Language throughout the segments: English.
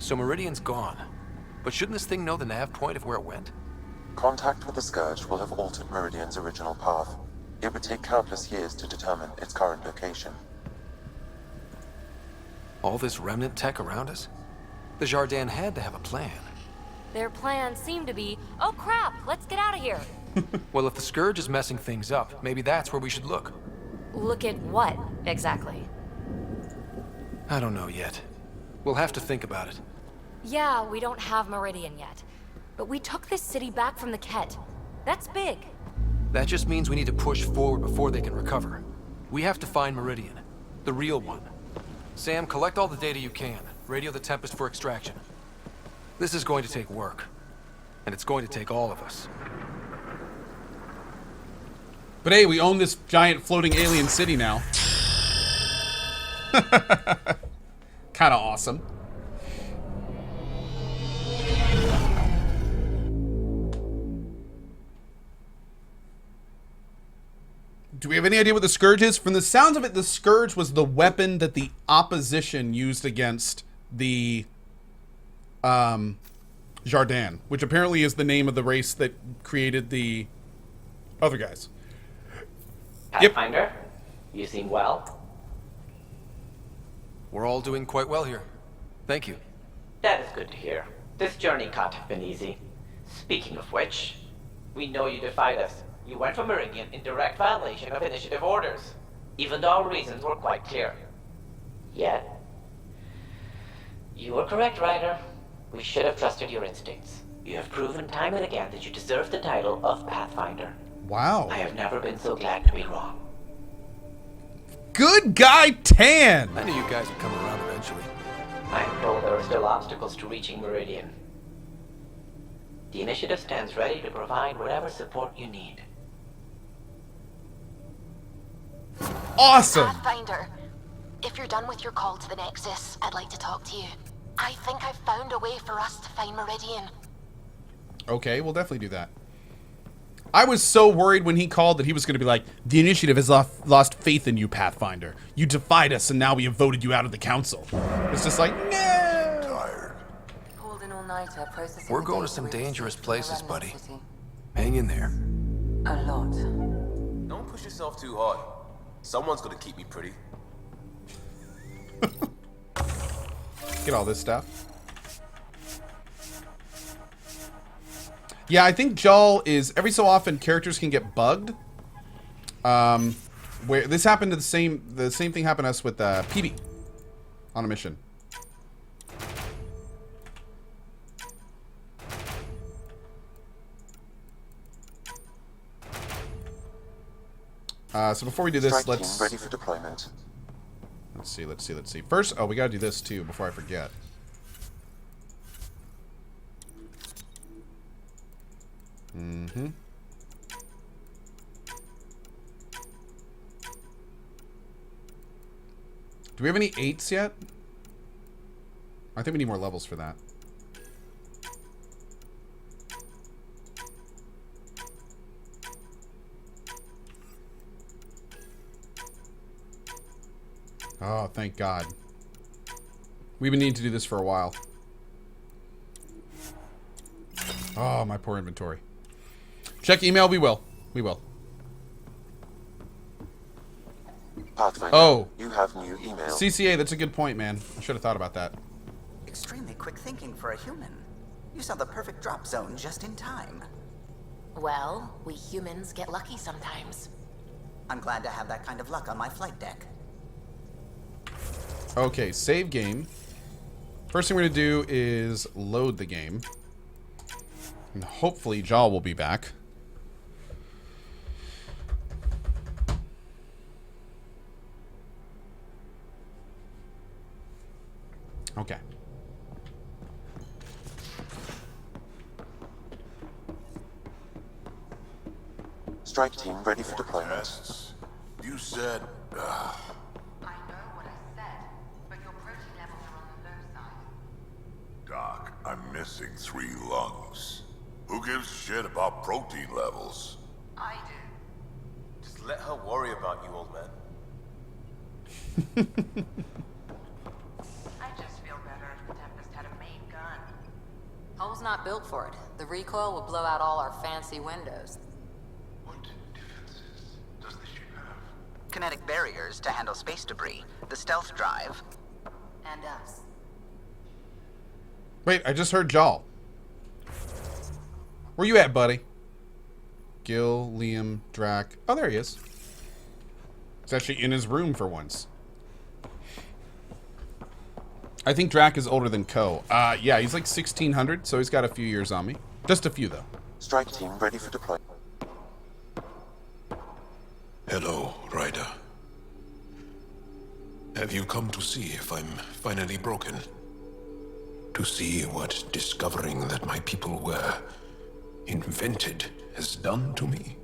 So Meridian's gone. But shouldn't this thing know the nav point of where it went? Contact with the Scourge will have altered Meridian's original path. It would take countless years to determine its current location. All this remnant tech around us? The Jardin had to have a plan. Their plan seemed to be, oh crap, let's get out of here. Well, if the Scourge is messing things up, maybe that's where we should look. Look at what, exactly? I don't know yet. We'll have to think about it. Yeah, we don't have Meridian yet. But we took this city back from the Ket. That's big. That just means we need to push forward before they can recover. We have to find Meridian. The real one. Sam, collect all the data you can. Radio the Tempest for extraction. This is going to take work. And it's going to take all of us. But hey, we own this giant floating alien city now. Kind of awesome. Do we have any idea what the Scourge is? From the sounds of it, the Scourge was the weapon that the opposition used against the Jardin, which apparently is the name of the race that created the other guys. Pathfinder, you seem well. We're all doing quite well here. Thank you. That is good to hear. This journey can't have been easy. Speaking of which, we know you defied us. You went for Meridian in direct violation of initiative orders, even though our reasons were quite clear. Yet, you were correct, Ryder. We should have trusted your instincts. You have proven time and again that you deserve the title of Pathfinder. Wow. I have never been so glad to be wrong. Good guy Tan! I knew you guys would come around eventually. I'm told there are still obstacles to reaching Meridian. The initiative stands ready to provide whatever support you need. Awesome! Pathfinder, if you're done with your call to the Nexus, I'd like to talk to you. I think I've found a way for us to find Meridian. Okay, we'll definitely do that. I was so worried when he called that he was going to be like, the initiative has lost faith in you, Pathfinder. You defied us and now we have voted you out of the council. It's just like, no! Tired. We're going to some dangerous places, buddy. Hang in there. A lot. Don't push yourself too hard. Someone's gonna keep me pretty. Get all this stuff. Yeah, I think Jal is every so often characters can get bugged. Where this happened to the same thing happened to us with PB on a mission. So before we do this, let's ready for deployment. Let's see. First, oh, we gotta do this too before I forget. Mm-hmm. Do we have any 8s yet? I think we need more levels for that. Oh, thank God. We've been needing to do this for a while. Oh, my poor inventory. Check email, we will. We will. Pathfinder, Oh. you have new email. CCA, that's a good point, man. I should have thought about that. Extremely quick thinking for a human. You saw the perfect drop zone just in time. Well, we humans get lucky sometimes. I'm glad to have that kind of luck on my flight deck. Okay, save game. First thing we're gonna do is load the game. And hopefully Jal will be back. Okay. Strike team ready for deployment. Tests. You said... I know what I said, but your protein levels are on the low side. Doc, I'm missing 3 lungs. Who gives a shit about protein levels? I do. Just let her worry about you, old man. I just feel better if the Tempest had a main not built for it. The recoil will blow out all our fancy windows. What defenses does the ship have? Kinetic barriers to handle space debris, the stealth drive. And us. Wait, I just heard Jal. Where you at, buddy? Gil, Liam, Drac. Oh, there he is. He's actually in his room for once. I think Drac is older than Ko. Yeah, he's like 1600, so he's got a few years on me. Just a few, though. Strike team ready for deployment. Hello, Ryder. Have you come to see if I'm finally broken? To see what discovering that my people were invented has done to me?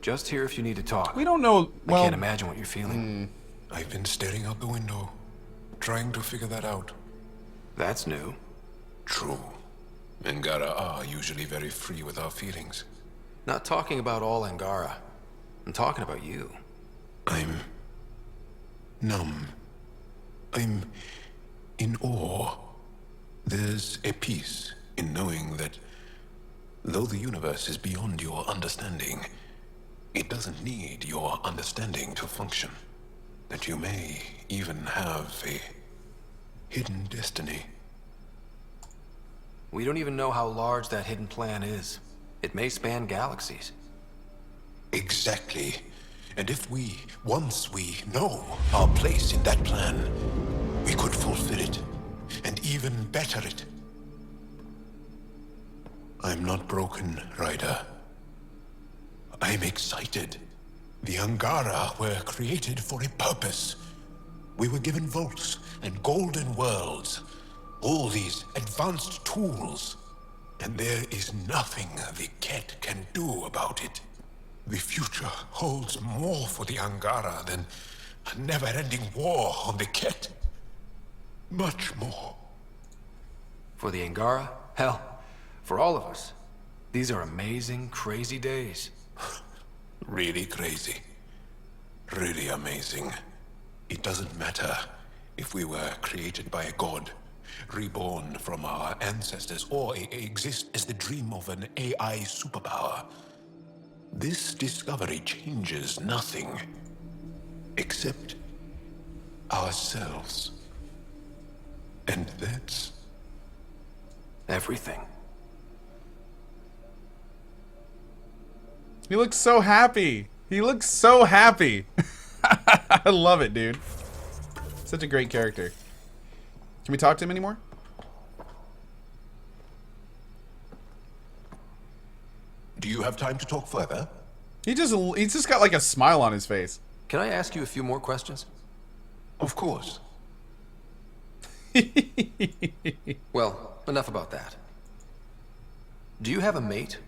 Just here if you need to talk. We don't know. Well, I can't imagine what you're feeling. I've been staring out the window, trying to figure that out. That's new. True. Angara are usually very free with our feelings. Not talking about all Angara. I'm talking about you. I'm numb. I'm in awe. There's a peace in knowing that though the universe is beyond your understanding, it doesn't need your understanding to function. That you may even have a hidden destiny. We don't even know how large that hidden plan is. It may span galaxies. Exactly. And if once we know our place in that plan, we could fulfill it, and even better it. I'm not broken, Ryder. I'm excited. The Angara were created for a purpose. We were given vaults and golden worlds. All these advanced tools. And there is nothing the Ket can do about it. The future holds more for the Angara than a never-ending war on the Ket. Much more. For the Angara? Hell, for all of us. These are amazing, crazy days. Really crazy. Really amazing. It doesn't matter if we were created by a god, reborn from our ancestors, or exist as the dream of an AI superpower. This discovery changes nothing except ourselves. And that's everything. He looks so happy. He looks so happy. I love it, dude. Such a great character. Can we talk to him anymore? Do you have time to talk further? He's just got like a smile on his face. Can I ask you a few more questions? Of course. Well, enough about that. Do you have a mate?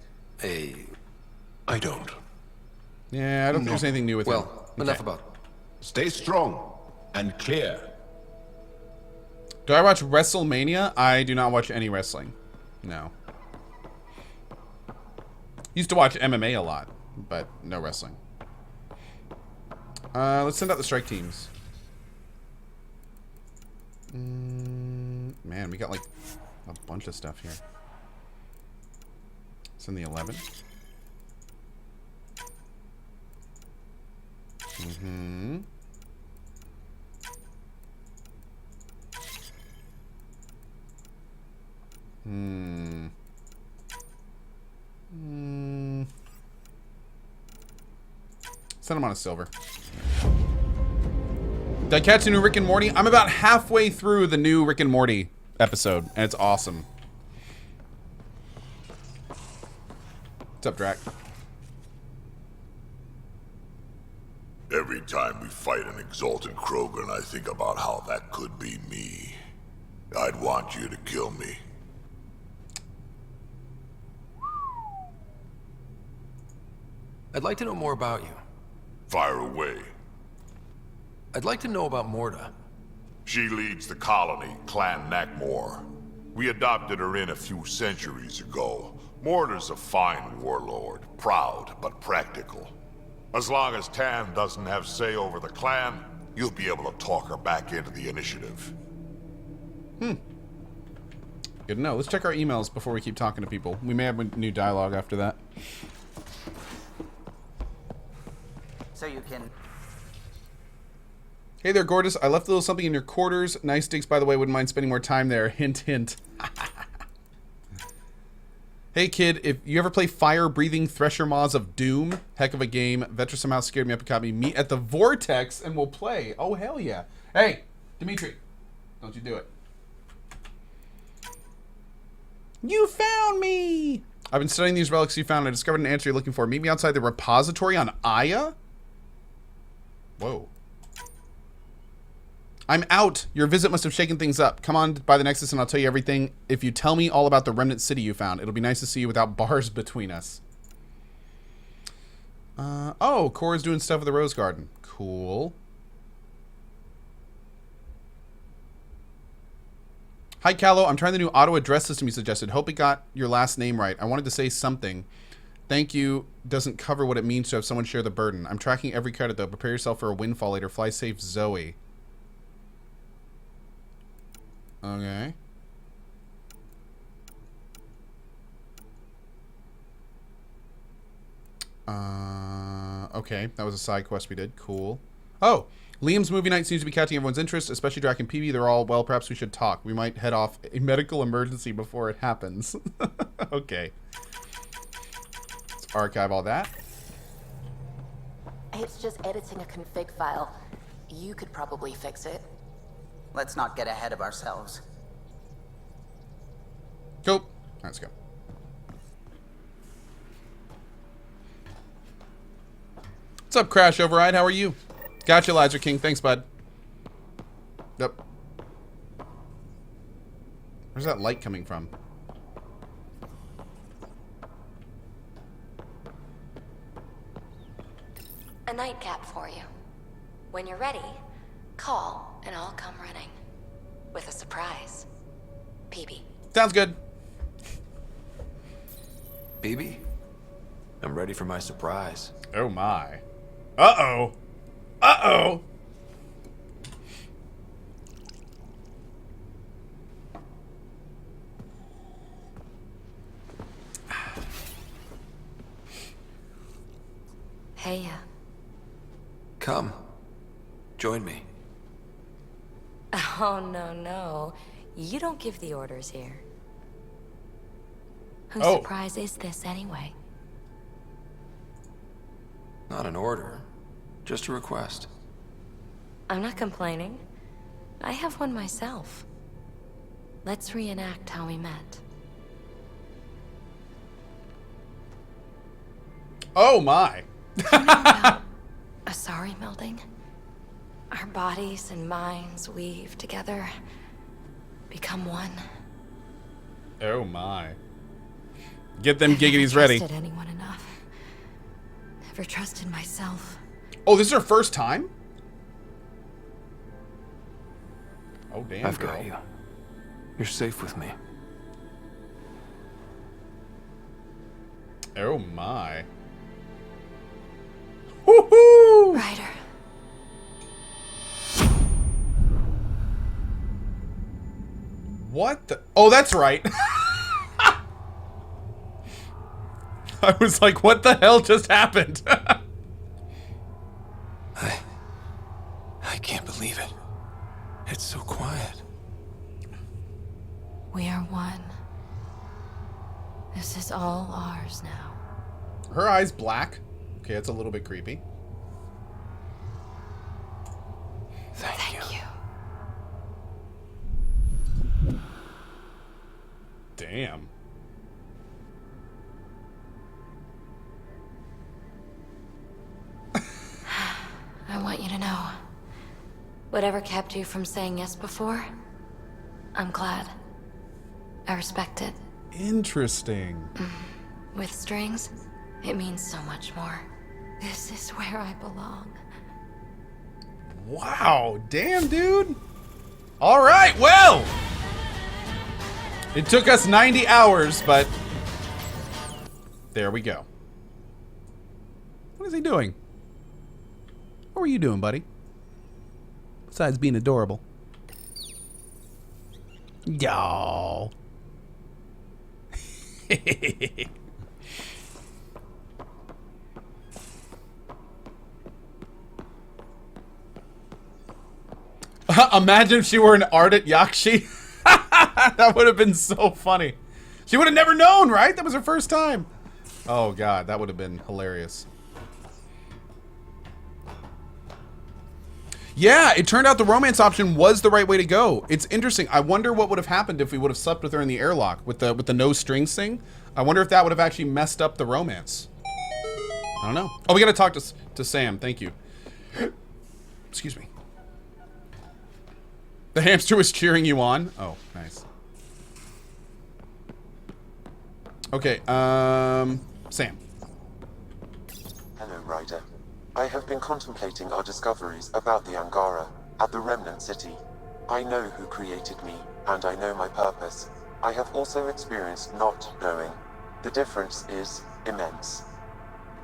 I don't. Yeah, I don't think there's anything new with him. Well, enough about it. Stay strong and clear. Do I watch WrestleMania? I do not watch any wrestling. No. Used to watch MMA a lot, but no wrestling. Let's send out the strike teams. Man, we got like a bunch of stuff here. Send the 11. Send him on a silver. Did I catch a new Rick and Morty? I'm about halfway through the new Rick and Morty episode, and it's awesome. What's up, Drac? Every time we fight an exalted Krogan, I think about how that could be me. I'd want you to kill me. I'd like to know more about you. Fire away. I'd like to know about Morda. She leads the colony, Clan Nakmor. We adopted her in a few centuries ago. Morda's a fine warlord, proud but practical. As long as Tan doesn't have say over the clan, you'll be able to talk her back into the initiative. Good to know. Let's check our emails before we keep talking to people. We may have a new dialogue after that. So you can... Hey there, Gorgeous. I left a little something in your quarters. Nice digs, by the way. Wouldn't mind spending more time there. Hint, hint. Hey, kid. If you ever play Fire-Breathing Thresher Maws of Doom, heck of a game. Vetra somehow scared me up and caught me. Meet at the Vortex and we'll play. Oh, hell yeah. Hey, Dimitri. Don't you do it. You found me! I've been studying these relics you found and I discovered an answer you're looking for. Meet me outside the repository on Aya? Whoa. I'm out. Your visit must have shaken things up. Come on by the Nexus and I'll tell you everything. If you tell me all about the remnant city you found, it'll be nice to see you without bars between us. Oh, Cora's doing stuff at the Rose Garden. Cool. Hi, Callow. I'm trying the new auto address system you suggested. Hope it got your last name right. I wanted to say something. Thank you doesn't cover what it means to have someone share the burden. I'm tracking every credit, though. Prepare yourself for a windfall later. Fly safe, Zoe. Okay. Okay. That was a side quest we did. Cool. Oh! Liam's movie night seems to be catching everyone's interest, especially Drac and PB. They're all, well, perhaps we should talk. We might head off a medical emergency before it happens. Okay. Let's archive all that. It's just editing a config file. You could probably fix it. Let's not get ahead of ourselves. Cool. Let's go. What's up, Crash Override? How are you? Gotcha, Elijah King. Thanks, bud. Yep. Where's that light coming from? A nightcap for you. When you're ready, call and I'll come running. With a surprise. PB. Sounds good. BB, I'm ready for my surprise. Oh my. Uh-oh. Uh-oh. Hey, Come. Join me. Oh, no. You don't give the orders here. Whose Oh. surprise is this, anyway? Not an order. Just a request. I'm not complaining. I have one myself. Let's reenact how we met. Oh my. A sorry melding? Our bodies and minds weave together, become one. Oh my. Get them giggities ready. Never trusted anyone enough. Never trusted myself. Oh, this is her first time? Oh, damn, I've girl. got you. You're safe with me. Oh my. Woohoo! Ryder. What the? Oh, that's right. I was like, what the hell just happened? I can't believe it. It's so quiet. We are one. This is all ours now. Her eyes black. Okay, that's a little bit creepy. Thank you. Damn. I want you to know. Whatever kept you from saying yes before, I'm glad. I respect it. Interesting. With strings, it means so much more. This is where I belong. Wow. Damn, dude. All right, well. It took us 90 hours, but there we go. What is he doing? What were you doing, buddy? Besides being adorable. Y'all. Imagine if she were an ardent Yakshi. That would have been so funny. She would have never known, right? That was her first time. Oh god, that would have been hilarious. Yeah, it turned out the romance option was the right way to go. It's interesting. I wonder what would have happened if we would have slept with her in the airlock with the no strings thing. I wonder if that would have actually messed up the romance. I don't know. Oh, we gotta talk to Sam. Thank you. Excuse me. The hamster was cheering you on. Oh, nice. Okay, Sam. Hello, Ryder. I have been contemplating our discoveries about the Angara at the Remnant City. I know who created me, and I know my purpose. I have also experienced not knowing. The difference is immense.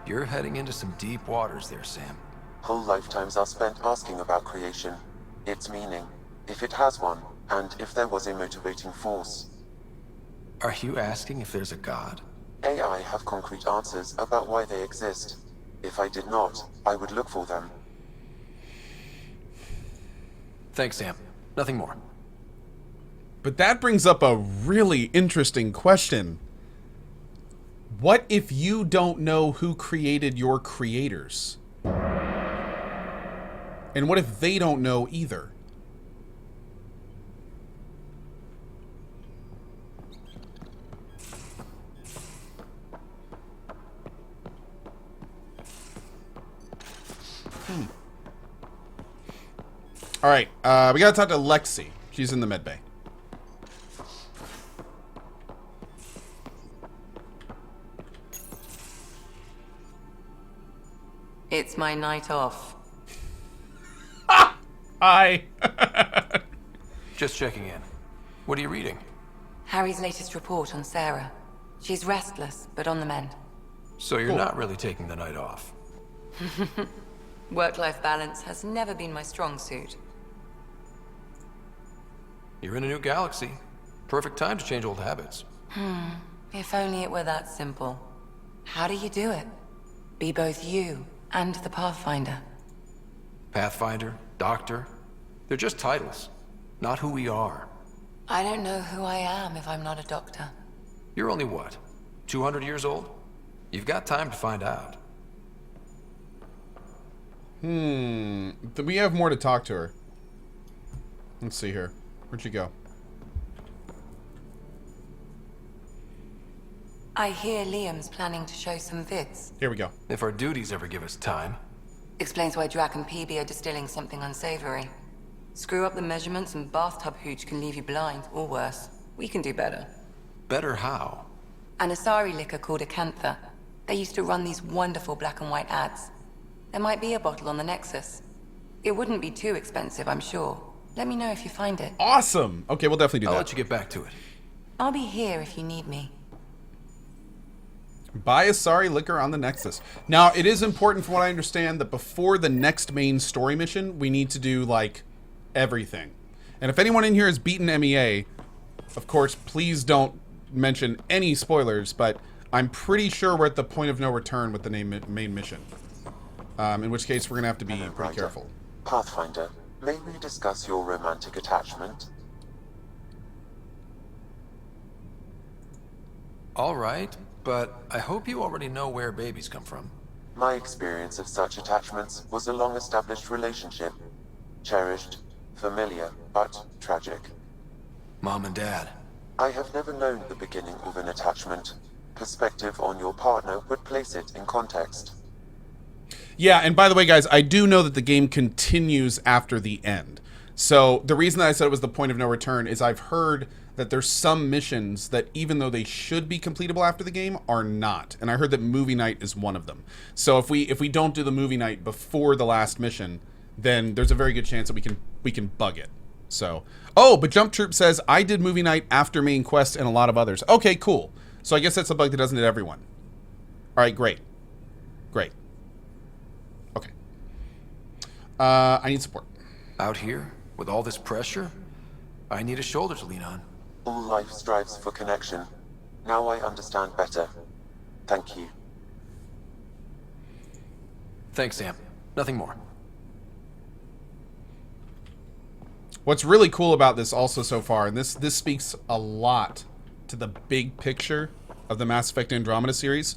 You're heading into some deep waters there, Sam. Whole lifetimes are spent asking about creation, its meaning, if it has one, and if there was a motivating force. Are you asking if there's a god? AI have concrete answers about why they exist. If I did not, I would look for them. Thanks, Sam. Nothing more. But that brings up a really interesting question. What if you don't know who created your creators? And what if they don't know either? All right, we gotta talk to Lexi. She's in the med bay. It's my night off. Hi. Just checking in. What are you reading? Harry's latest report on Sarah. She's restless, but on the mend. So you're not really taking the night off. Work-life balance has never been my strong suit. You're in a new galaxy. Perfect time to change old habits. If only it were that simple. How do you do it? Be both you and the Pathfinder. Pathfinder, Doctor, they're just titles, not who we are. I don't know who I am if I'm not a doctor. You're only what, 200 years old? You've got time to find out. We have more to talk to her. Let's see here. Where'd she go? I hear Liam's planning to show some vids. Here we go. If our duties ever give us time. Explains why Drac and PB are distilling something unsavory. Screw up the measurements and bathtub hooch can leave you blind, or worse. We can do better. Better how? An Asari liquor called Acantha. They used to run these wonderful black and white ads. There might be a bottle on the Nexus. It wouldn't be too expensive, I'm sure. Let me know if you find it. Awesome. Okay, we'll definitely do I'll that. let you get back to it. I'll be here if you need me. Buy Asari liquor on the Nexus. Now, it is important, from what I understand, that before the next main story mission, we need to do, like, everything. And if anyone in here has beaten MEA, of course, please don't mention any spoilers, but I'm pretty sure we're at the point of no return with the main mission. In which case, we're going to have to be pretty careful. Pathfinder, may we discuss your romantic attachment? All right, but I hope you already know where babies come from. My experience of such attachments was a long-established relationship. Cherished, familiar, but tragic. Mom and Dad. I have never known the beginning of an attachment. Perspective on your partner would place it in context. Yeah, and by the way, guys, I do know that the game continues after the end. So the reason that I said it was the point of no return is I've heard that there's some missions that, even though they should be completable after the game, are not. And I heard that movie night is one of them. So if we don't do the movie night before the last mission, then there's a very good chance that we can bug it. So, oh, but Jump Troop says I did movie night after main quest and a lot of others. Okay, cool. So I guess that's a bug that doesn't hit everyone. All right, great. Great. Okay. I need support. Out here, with all this pressure, I need a shoulder to lean on. All life strives for connection. Now I understand better. Thank you. Thanks, Sam. Nothing more. What's really cool about this also so far, and this speaks a lot to the big picture of the Mass Effect Andromeda series,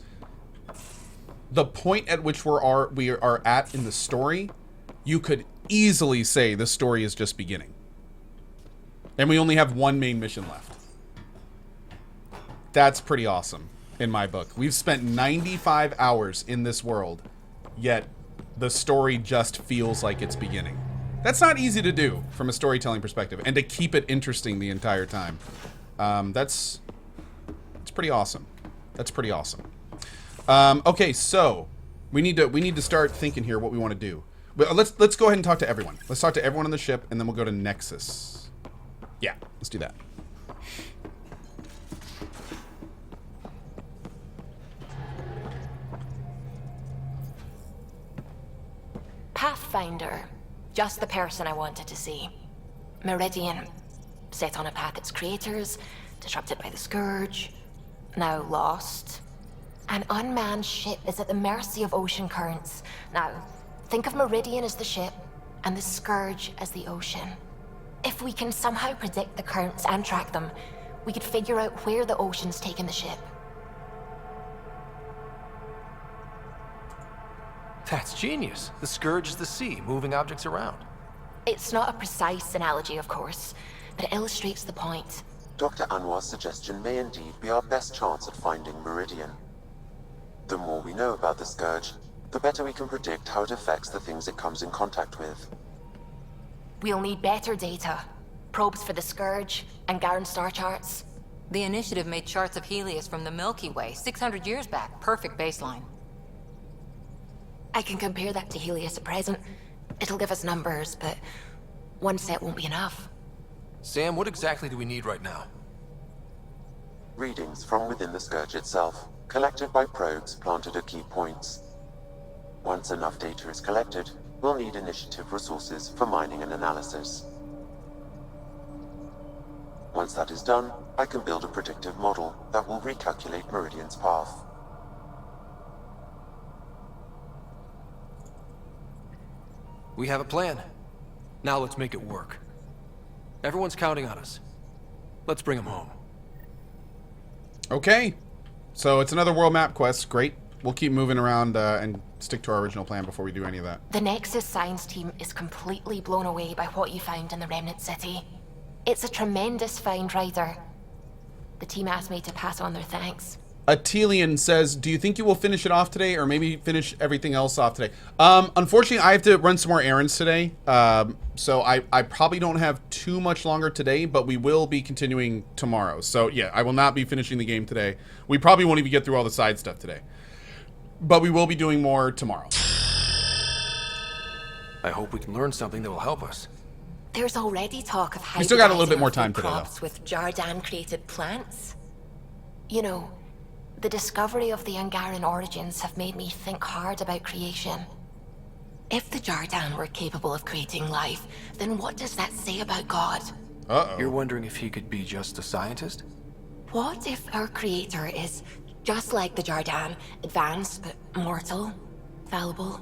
the point at which we are at in the story, you could easily say the story is just beginning. And we only have one main mission left. That's pretty awesome in my book. We've spent 95 hours in this world, yet the story just feels like it's beginning. That's not easy to do from a storytelling perspective, and to keep it interesting the entire time. That's pretty awesome. That's pretty awesome. Okay, so we need to start thinking here what we want to do. But let's go ahead and talk to everyone. Let's talk to everyone on the ship, and then we'll go to Nexus. Yeah, let's do that. Pathfinder. Just the person I wanted to see. Meridian. Set on a path its creators, disrupted by the Scourge, now lost. An unmanned ship is at the mercy of ocean currents. Now, think of Meridian as the ship, and the Scourge as the ocean. If we can somehow predict the currents and track them, we could figure out where the ocean's taken the ship. That's genius. The Scourge is the sea, moving objects around. It's not a precise analogy, of course, but it illustrates the point. Dr. Anwar's suggestion may indeed be our best chance at finding Meridian. The more we know about the Scourge, the better we can predict how it affects the things it comes in contact with. We'll need better data. Probes for the Scourge, and Garen star charts. The Initiative made charts of Helios from the Milky Way 600 years back. Perfect baseline. I can compare that to Helios at present. It'll give us numbers, but one set won't be enough. Sam, what exactly do we need right now? Readings from within the Scourge itself, collected by probes planted at key points. Once enough data is collected, we'll need Initiative resources for mining and analysis. Once that is done, I can build a predictive model that will recalculate Meridian's path. We have a plan. Now let's make it work. Everyone's counting on us. Let's bring them home. Okay. So it's another world map quest. Great. We'll keep moving around and stick to our original plan before we do any of that. The Nexus science team is completely blown away by what you found in the Remnant City. It's a tremendous find, Ryder. The team asked me to pass on their thanks. Atelian says, do you think you will finish it off today, or maybe finish everything else off today? Unfortunately, I have to run some more errands today, so I probably don't have too much longer today, but we will be continuing tomorrow. So yeah, I will not be finishing the game today. We probably won't even get through all the side stuff today, but we will be doing more tomorrow. I hope we can learn something that will help us. There's already talk of we still got a little bit hybridizing more our time food today, though. crops with Jardan-created plants. You know, the discovery of the Angaran origins have made me think hard about creation. If the Jardan were capable of creating life, then what does that say about God? Uh-oh. You're wondering if he could be just a scientist? What if our creator is just like the Jardan, advanced but mortal, fallible?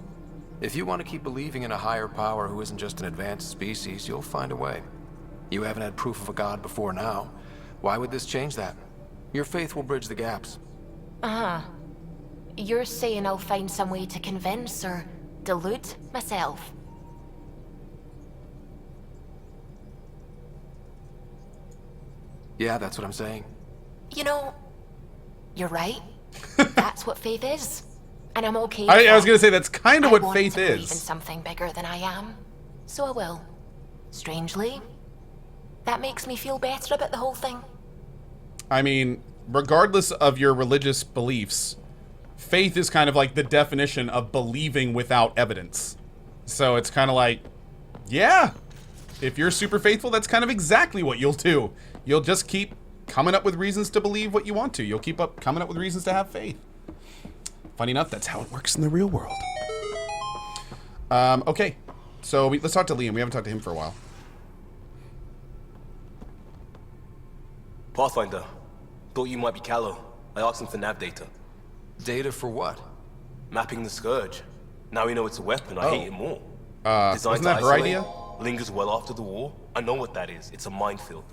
If you want to keep believing in a higher power who isn't just an advanced species, you'll find a way. You haven't had proof of a god before now. Why would this change that? Your faith will bridge the gaps. Uh-huh. You're saying I'll find some way to convince or delude myself? Yeah, that's what I'm saying. You know, you're right. That's what faith is. And I'm okay with I was that. going to say, that's kind of I what want faith to believe in is. something bigger than I am. So I will. Strangely, that makes me feel better about the whole thing. I mean, regardless of your religious beliefs, faith is kind of like the definition of believing without evidence. So it's kind of like, yeah, if you're super faithful, that's kind of exactly what you'll do. You'll just keep coming up with reasons to believe what you want to. You'll keep coming up with reasons to have faith. Funny enough, that's how it works in the real world. Okay, so let's talk to Liam. We haven't talked to him for a while. Pathfinder, Thought you might be Callow. I asked him for nav data. Data for what? Mapping the Scourge. Now we know it's a weapon, I hate it more. Isn't that her idea? Lingers well after the war. I know what that is. It's a minefield.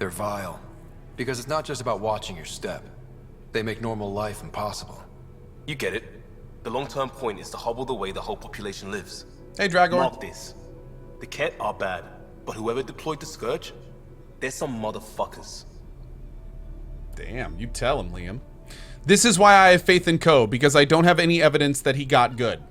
They're vile. Because it's not just about watching your step. They make normal life impossible. You get it. The long-term point is to hobble the way the whole population lives. Hey, Dragor. Mark this. The Ket are bad, but whoever deployed the Scourge, they're some motherfuckers. Damn, you tell him, Liam. This is why I have faith in Cohh, because I don't have any evidence that he got good.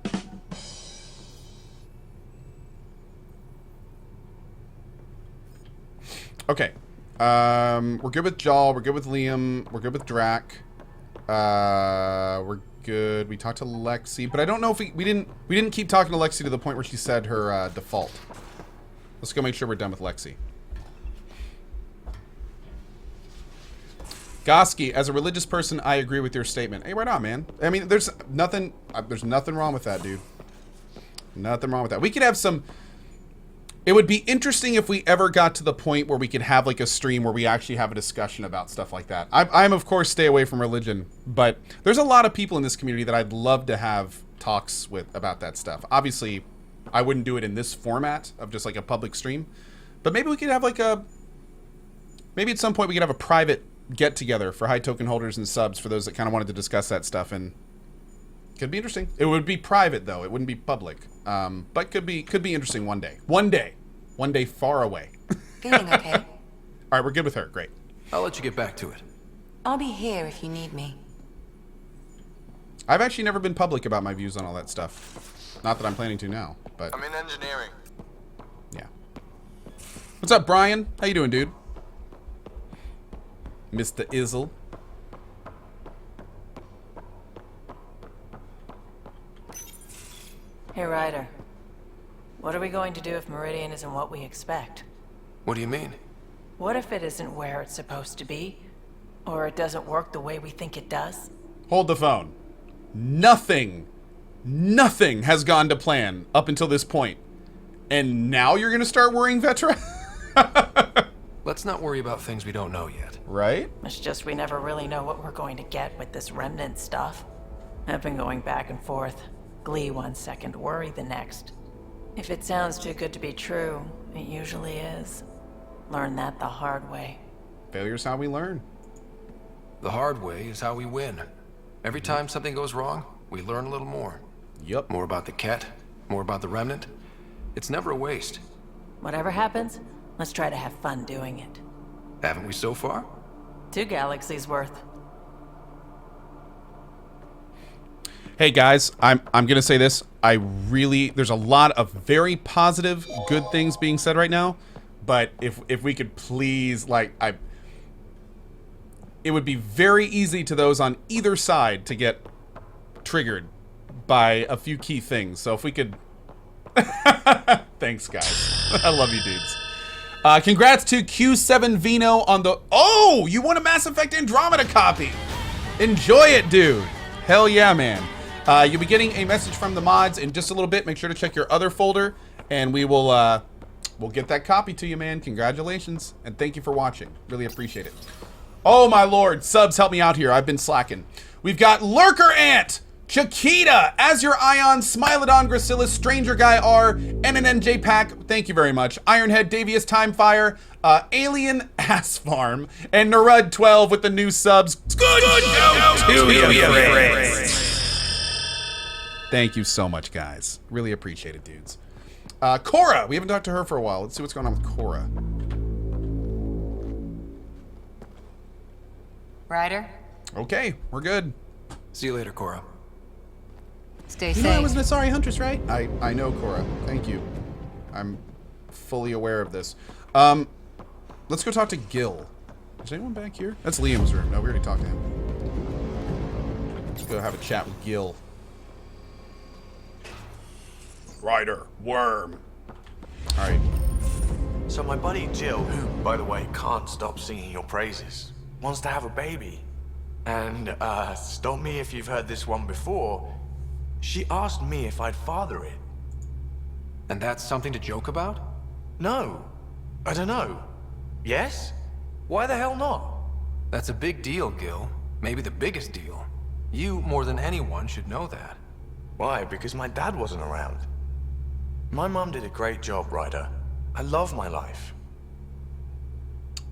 Okay. We're good with Jal, we're good with Liam, we're good with Drac. We're good. We talked to Lexi, but I don't know if we didn't keep talking to Lexi to the point where she said her default. Let's go make sure we're done with Lexi. Goski, as a religious person, I agree with your statement. Hey, right on, man. I mean, there's nothing wrong with that, dude. Nothing wrong with that. We could have some... It would be interesting if we ever got to the point where we could have like a stream where we actually have a discussion about stuff like that. I'm of course stay away from religion, but there's a lot of people in this community that I'd love to have talks with about that stuff. Obviously, I wouldn't do it in this format of just like a public stream, but maybe we could have like maybe at some point we could have a private get together for high token holders and subs for those that kind of wanted to discuss that stuff, and could be interesting. It would be private though; it wouldn't be public. But could be interesting one day. One day far away. Feeling okay? All right, we're good with her. Great. I'll let you get back to it. I'll be here if you need me. I've actually never been public about my views on all that stuff. Not that I'm planning to now, but I'm in engineering. yeah. What's up, Brian? How you doing, dude? Mr. Izzle. Hey, Ryder. What are we going to do if Meridian isn't what we expect? What do you mean? What if it isn't where it's supposed to be? Or it doesn't work the way we think it does? Hold the phone. Nothing has gone to plan up until this point. And now you're going to start worrying, Vetra? Let's not worry about things we don't know yet. Right? It's just we never really know what we're going to get with this remnant stuff. I've been going back and forth. Glee 1 second, worry the next. If it sounds too good to be true, it usually is. Learn that the hard way. Failure's how we learn. The hard way is how we win. Every time something goes wrong, we learn a little more. Yup. More about the Ket, more about the remnant. It's never a waste. Whatever happens, let's try to have fun doing it. Haven't we so far? 2 galaxies worth. Hey guys, I'm gonna say this. There's a lot of very positive, good things being said right now, but if we could please, it would be very easy to those on either side to get triggered by a few key things. So if we could, thanks guys. I love you dudes. Congrats to Q7 Vino on the, oh, you won a Mass Effect Andromeda copy. Enjoy it, dude. Hell yeah, man. You'll be getting a message from the mods in just a little bit. Make sure to check your other folder, and we will we'll get that copy to you, man. Congratulations, and thank you for watching. Really appreciate it. Oh my lord, subs, help me out here. I've been slacking. We've got Lurker Ant, Chiquita, Azure Ion, Smilodon, Gracilis, Stranger Guy R, NNNJ Pack, thank you very much. Ironhead, Davius, Timefire, Alien Ass Farm, and Narud 12 with the new subs. Good to be afraid. Thank you so much, guys. Really appreciate it, dudes. Cora, we haven't talked to her for a while. Let's see what's going on with Cora. Ryder? Okay, we're good. See you later, Cora. Stay You safe. know I was an Asari Huntress, right? I know, Cora. Thank you. I'm fully aware of this. Let's go talk to Gil. Is anyone back here? That's Liam's room. No, we already talked to him. Let's go have a chat with Gil. Ryder, worm. All right. So my buddy Jill, who, by the way, can't stop singing your praises, wants to have a baby. And, stop me if you've heard this one before, she asked me if I'd father it. And that's something to joke about? No, I don't know. Yes? Why the hell not? That's a big deal, Gil. Maybe the biggest deal. You, more than anyone, should know that. Why? Because my dad wasn't around. My mom did a great job, Ryder. I love my life.